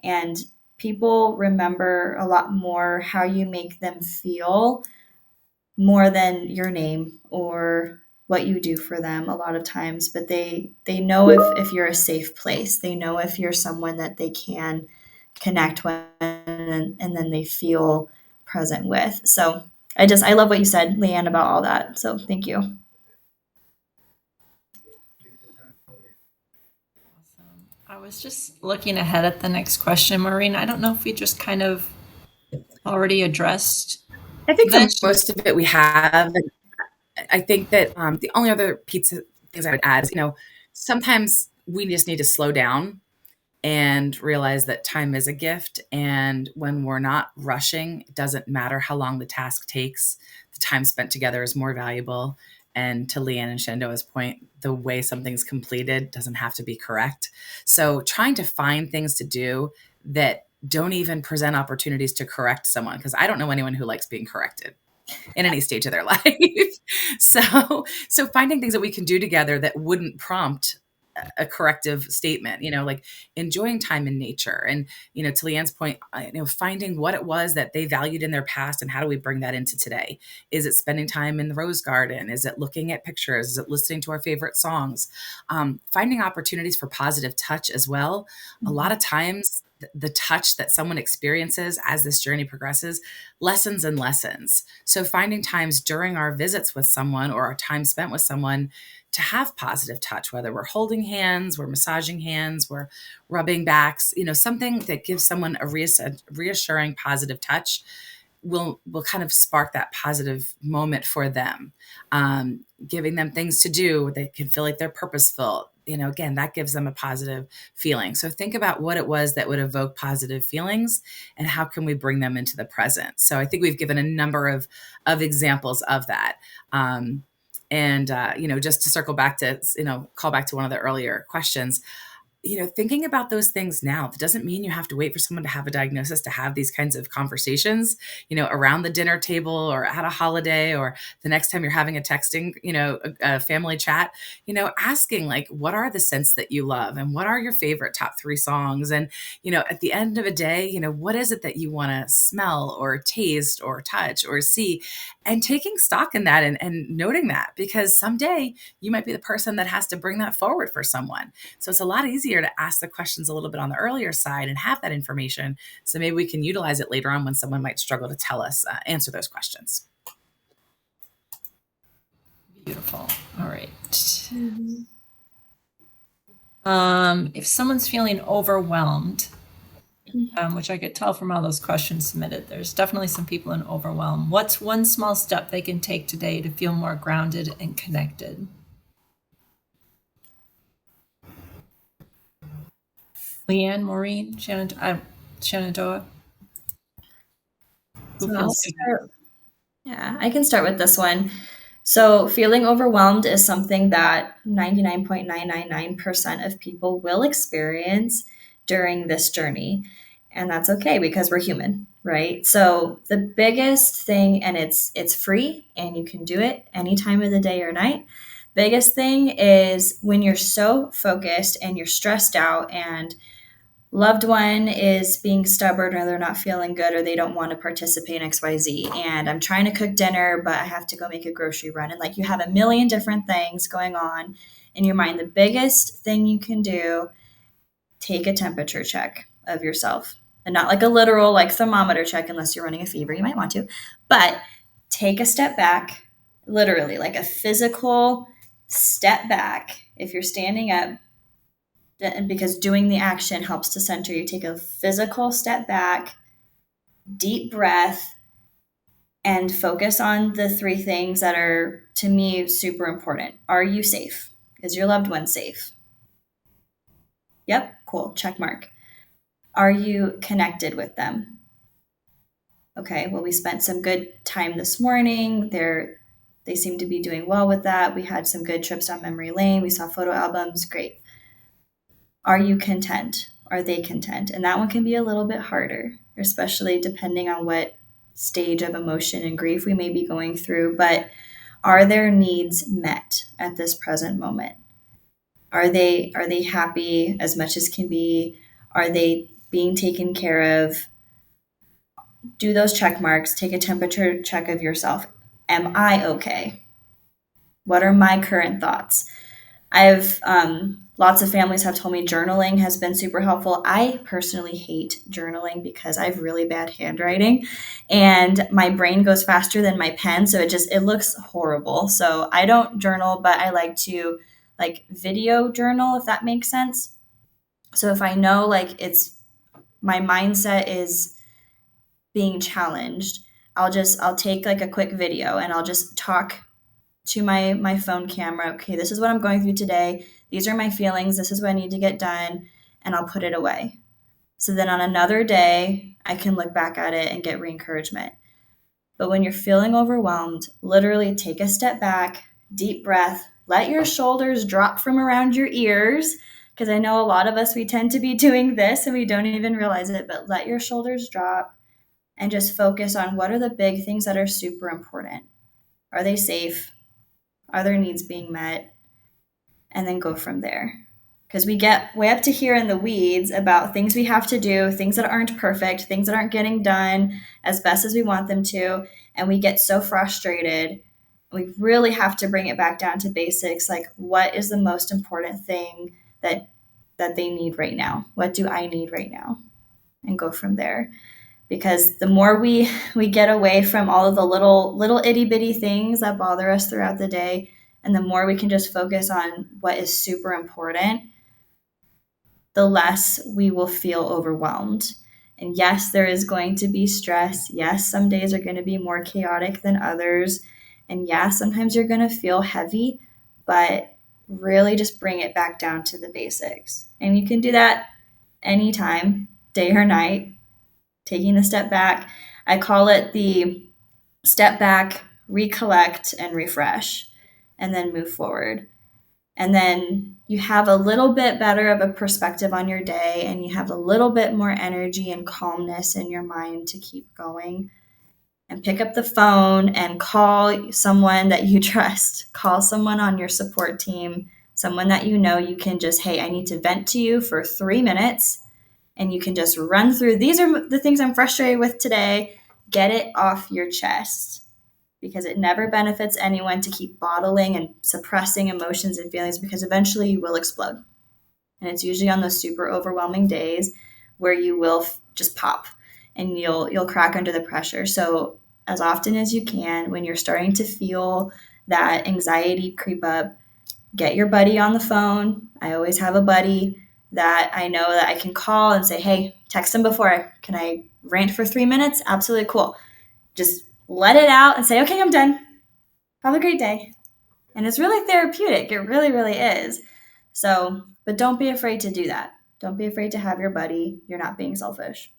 And people remember a lot more how you make them feel more than your name or what you do for them a lot of times. But they know if you're a safe place. They know if you're someone that they can connect with, and then they feel present with. So I love what you said, Leanne, about all that. So thank you. I was just looking ahead at the next question, Maureen. I don't know if we just kind of already addressed I think Then for most of it we have. And I think that the only other pizza things I would add is, sometimes we just need to slow down and realize that time is a gift. And when we're not rushing, it doesn't matter how long the task takes. The time spent together is more valuable. And to Leanne and Shenandoah's point, the way something's completed doesn't have to be correct. So trying to find things to do that don't even present opportunities to correct someone, because I don't know anyone who likes being corrected in any stage of their life. So finding things that we can do together that wouldn't prompt a corrective statement, like enjoying time in nature. And, to Leanne's point, finding what it was that they valued in their past and how do we bring that into today? Is it spending time in the rose garden? Is it looking at pictures? Is it listening to our favorite songs? Finding opportunities for positive touch as well. A lot of times the touch that someone experiences as this journey progresses lessens and lessens. So finding times during our visits with someone or our time spent with someone to have positive touch, whether we're holding hands, we're massaging hands, we're rubbing backs, something that gives someone a reassuring positive touch will kind of spark that positive moment for them. Giving them things to do they can feel like they're purposeful, again, that gives them a positive feeling. So think about what it was that would evoke positive feelings and how can we bring them into the present. So I think we've given a number of examples of that. Just to circle back to, call back to one of the earlier questions, thinking about those things now, that doesn't mean you have to wait for someone to have a diagnosis to have these kinds of conversations, around the dinner table or at a holiday or the next time you're having a texting, a family chat, asking like, what are the scents that you love and what are your favorite top 3 songs? And, at the end of a day, what is it that you want to smell or taste or touch or see, and taking stock in that and noting that, because someday you might be the person that has to bring that forward for someone. So it's a lot easier to ask the questions a little bit on the earlier side and have that information. So maybe we can utilize it later on when someone might struggle to tell us, answer those questions. beautiful. All right. If someone's feeling overwhelmed, which I could tell from all those questions submitted, there's definitely some people in overwhelm. What's one small step they can take today to feel more grounded and connected? Leanne, Maureen, Shenandoah? Who So feels I can start with this one. So, feeling overwhelmed is something that 99.999% of people will experience during this journey. And that's okay because we're human, right? So, the biggest thing, and it's free and you can do it any time of the day or night. Biggest thing is when you're so focused and you're stressed out and loved one is being stubborn or they're not feeling good or they don't want to participate in XYZ. And I'm trying to cook dinner, but I have to go make a grocery run. And like you have a million different things going on in your mind. The biggest thing you can do, take a temperature check of yourself. And not like a literal like thermometer check unless you're running a fever. You might want to. But take a step back, literally like a physical step back. If you're standing up, because doing the action helps to center you. Take a physical step back, deep breath, and focus on the 3 things that are, to me, super important. Are you safe? Is your loved one safe? Yep, cool, check mark. Are you connected with them? Okay, well, we spent some good time this morning. They seem to be doing well with that. We had some good trips down memory lane. We saw photo albums. Great. Are you content? Are they content? And that one can be a little bit harder, especially depending on what stage of emotion and grief we may be going through. But are their needs met at this present moment? Are they happy as much as can be? Are they being taken care of? Do those check marks. Take a temperature check of yourself. Am I okay? What are my current thoughts? I've lots of families have told me journaling has been super helpful. I personally hate journaling because I have really bad handwriting and my brain goes faster than my pen, so it looks horrible. So I don't journal, but I like to like video journal, if that makes sense. So if I know like it's my mindset is being challenged, I'll take like a quick video and I'll just talk to my phone camera. Okay, this is what I'm going through today. These are my feelings. This is what I need to get done, and I'll put it away. So then on another day, I can look back at it and get re-encouragement. But when you're feeling overwhelmed, literally take a step back, deep breath, let your shoulders drop from around your ears, because I know a lot of us, we tend to be doing this and we don't even realize it, but let your shoulders drop and just focus on what are the big things that are super important. Are they safe? Are their needs being met? And then go from there. Because we get way up to here in the weeds about things we have to do, things that aren't perfect, things that aren't getting done as best as we want them to. And we get so frustrated. We really have to bring it back down to basics. Like, what is the most important thing that they need right now? What do I need right now? And go from there. Because the more we get away from all of the little itty bitty things that bother us throughout the day, and the more we can just focus on what is super important, the less we will feel overwhelmed. And yes, there is going to be stress. Yes, some days are going to be more chaotic than others. And yeah, sometimes you're going to feel heavy, but really just bring it back down to the basics. And you can do that anytime, day or night, taking the step back. I call it the step back, recollect, and refresh, and then move forward. And then you have a little bit better of a perspective on your day, and you have a little bit more energy and calmness in your mind to keep going. And pick up the phone and call someone that you trust. Call someone on your support team, someone that you know you can just, hey, I need to vent to you for 3 minutes. And you can just run through, these are the things I'm frustrated with today. Get it off your chest, because it never benefits anyone to keep bottling and suppressing emotions and feelings, because eventually you will explode. And it's usually on those super overwhelming days where you will just pop and you'll crack under the pressure. So as often as you can, when you're starting to feel that anxiety creep up, get your buddy on the phone. I always have a buddy that I know that I can call and say, hey, text him before. Can I rant for 3 minutes? Absolutely cool. Just let it out and say, okay, I'm done. Have a great day. And it's really therapeutic. It really, really is. So, but don't be afraid to do that. Don't be afraid to have your buddy. You're not being selfish.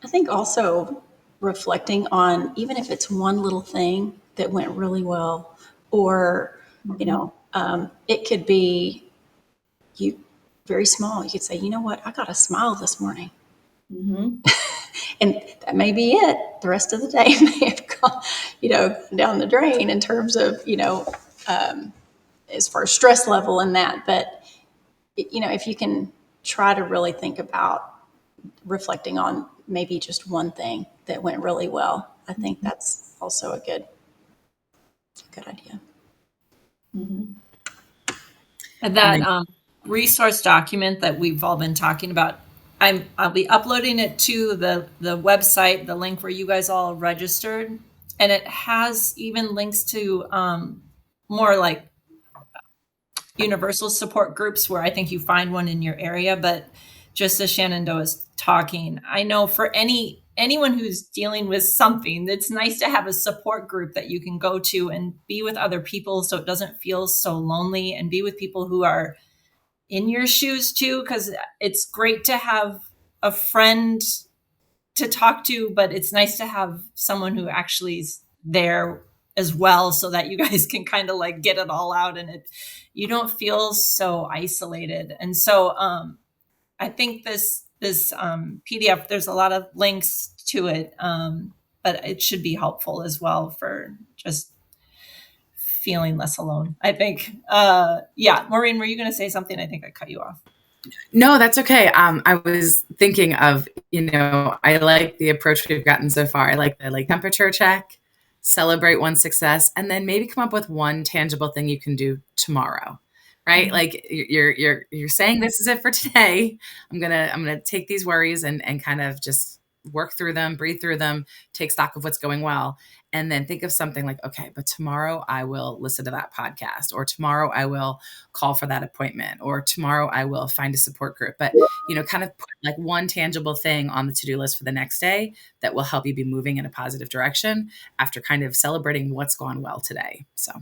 I think also reflecting on, even if it's one little thing that went really well, or, it could be you very small. You could say, you know what, I got a smile this morning. Mm-hmm. And that may be it. The rest of the day may have gone, down the drain in terms of, as far as stress level and that. But, if you can try to really think about reflecting on maybe just one thing that went really well, I think that's also a good idea. Mm-hmm. And that resource document that we've all been talking about, I'll be uploading it to the website, the link where you guys all registered, and it has even links to more like universal support groups where I think you find one in your area. But just as Shenandoah is talking, I know for anyone who's dealing with something, it's nice to have a support group that you can go to and be with other people so it doesn't feel so lonely, and be with people who are in your shoes too, because it's great to have a friend to talk to, but it's nice to have someone who actually is there as well, so that you guys can kind of like get it all out, and you don't feel so isolated. And so I think this PDF, there's a lot of links to it, but it should be helpful as well for just feeling less alone, I think. Yeah, Maureen, were you going to say something? I think I cut you off. No, that's okay. I was thinking of, I like the approach we've gotten so far. I like the temperature check, celebrate one success, and then maybe come up with one tangible thing you can do tomorrow. Right? Like you're saying, this is it for today. I'm gonna take these worries and kind of just work through them, breathe through them, take stock of what's going well, and then think of something like, okay, but tomorrow I will listen to that podcast, or tomorrow I will call for that appointment, or tomorrow I will find a support group. But, kind of put like one tangible thing on the to-do list for the next day that will help you be moving in a positive direction after kind of celebrating what's gone well today. So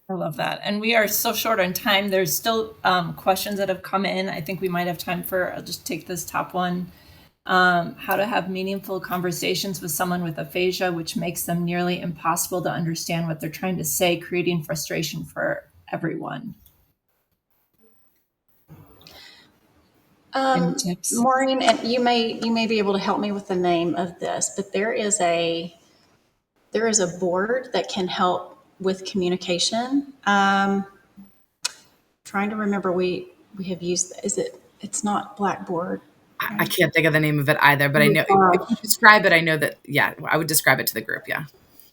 I love that. And we are so short on time. There's still questions that have come in. I think we might have time for, I'll just take this top one. How to have meaningful conversations with someone with aphasia, which makes them nearly impossible to understand what they're trying to say, creating frustration for everyone. Any tips? Maureen, and you may be able to help me with the name of this, but there is a board that can help with communication. Trying to remember, we have used, it's not Blackboard. I can't think of the name of it either, but I know if you describe it, I know that, I would describe it to the group. Yeah.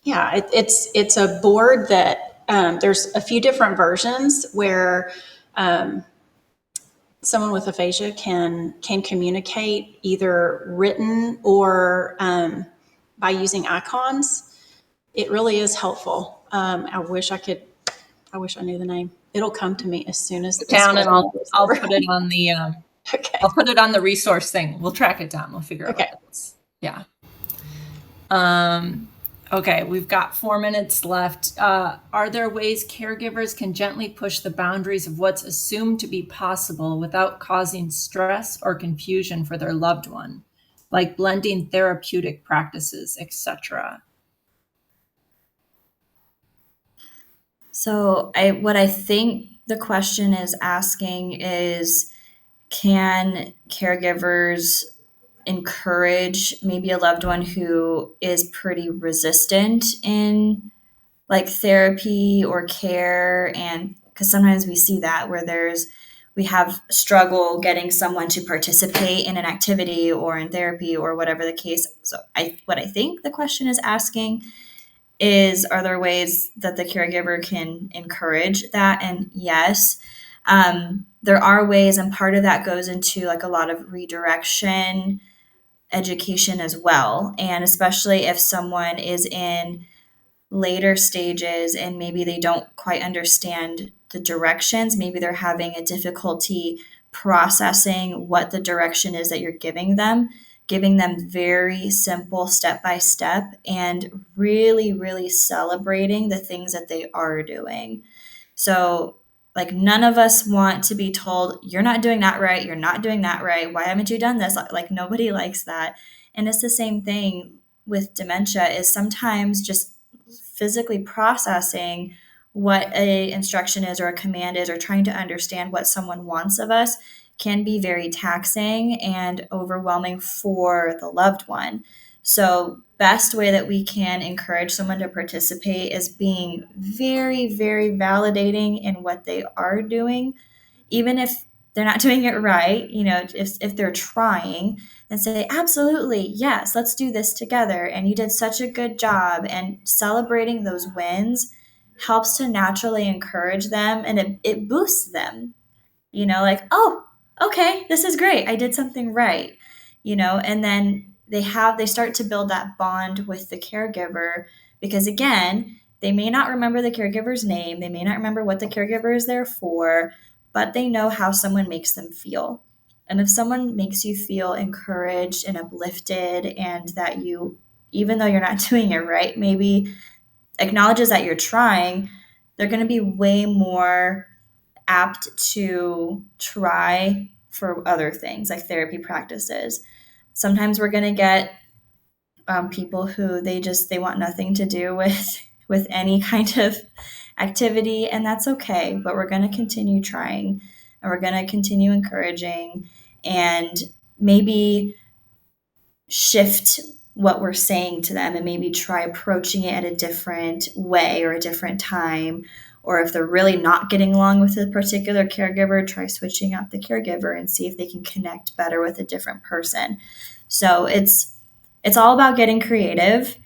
Yeah, it's a board that there's a few different versions where someone with aphasia can communicate either written or by using icons. It really is helpful. I wish I knew the name. It'll come to me as soon as this down, and I'll over. put it on the Okay. I'll put it on the resource thing. We'll track it down. We'll figure out what it is. Yeah. Okay, we've got 4 minutes left. Are there ways caregivers can gently push the boundaries of what's assumed to be possible without causing stress or confusion for their loved one, like blending therapeutic practices, etc.? So what I think the question is asking is, can caregivers encourage maybe a loved one who is pretty resistant in like therapy or care? And because sometimes we see that where we have struggle getting someone to participate in an activity or in therapy or whatever the case. So what I think the question is asking is, are there ways that the caregiver can encourage that? And yes, there are ways, and part of that goes into like a lot of redirection education as well. And especially if someone is in later stages and maybe they don't quite understand the directions, maybe they're having a difficulty processing what the direction is that you're giving them very simple step by step and really, really celebrating the things that they are doing. So, like, none of us want to be told, you're not doing that right. You're not doing that right. Why haven't you done this? Like, nobody likes that. And it's the same thing with dementia, is sometimes just physically processing what a instruction is or a command is, or trying to understand what someone wants of us, can be very taxing and overwhelming for the loved one. So, best way that we can encourage someone to participate is being very, very validating in what they are doing, even if they're not doing it right. If they're trying, and say, absolutely, yes, let's do this together. And you did such a good job. And celebrating those wins helps to naturally encourage them, and it boosts them, like, oh, okay, this is great. I did something right, and then they start to build that bond with the caregiver, because again, they may not remember the caregiver's name. They may not remember what the caregiver is there for, but they know how someone makes them feel. And if someone makes you feel encouraged and uplifted, and that you, even though you're not doing it right, maybe acknowledges that you're trying, they're going to be way more apt to try for other things like therapy practices. Sometimes we're going to get people who they want nothing to do with any kind of activity, and that's okay. But we're going to continue trying, and we're going to continue encouraging, and maybe shift what we're saying to them, and maybe try approaching it at a different way or a different time. Or if they're really not getting along with a particular caregiver, try switching out the caregiver and see if they can connect better with a different person. So it's all about getting creative.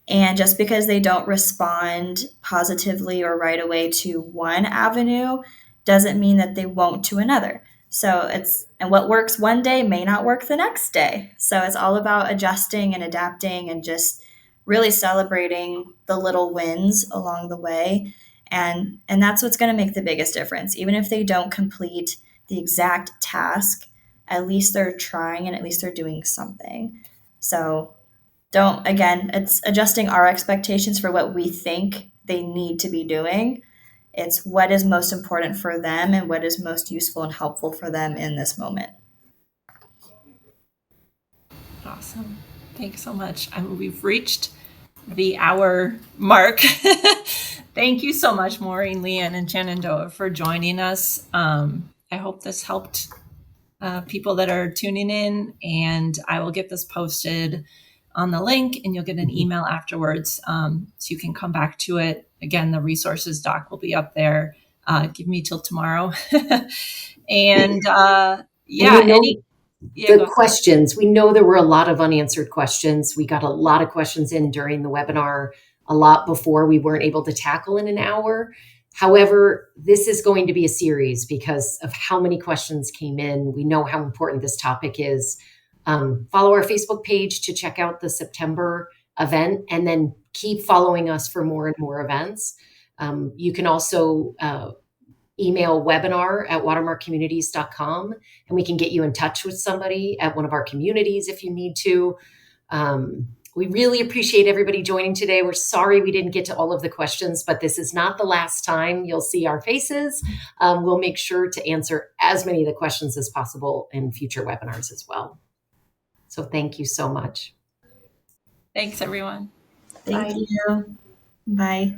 And just because they don't respond positively or right away to one avenue doesn't mean that they won't to another. So and what works one day may not work the next day. So it's all about adjusting and adapting and just really celebrating the little wins along the way. And that's what's going to make the biggest difference. Even if they don't complete the exact task, at least they're trying and at least they're doing something. So again, it's adjusting our expectations for what we think they need to be doing. It's what is most important for them and what is most useful and helpful for them in this moment. Awesome. Thanks so much. We've reached the hour mark. Thank you so much, Maureen, Leanne, and Shenandoah for joining us. I hope this helped people that are tuning in, and I will get this posted on the link and you'll get an email afterwards, so you can come back to it. Again, the resources doc will be up there. Give me till tomorrow. And the questions, we know there were a lot of unanswered questions. We got a lot of questions in during the webinar, a lot before we weren't able to tackle in an hour. However, this is going to be a series because of how many questions came in. We know how important this topic is. Follow our Facebook page to check out the September event, and then keep following us for more and more events. You can also email webinar@watermarkcommunities.com, and we can get you in touch with somebody at one of our communities if you need to. We really appreciate everybody joining today. We're sorry we didn't get to all of the questions, but this is not the last time you'll see our faces. We'll make sure to answer as many of the questions as possible in future webinars as well. So thank you so much. Thanks, everyone. Thank you. Bye.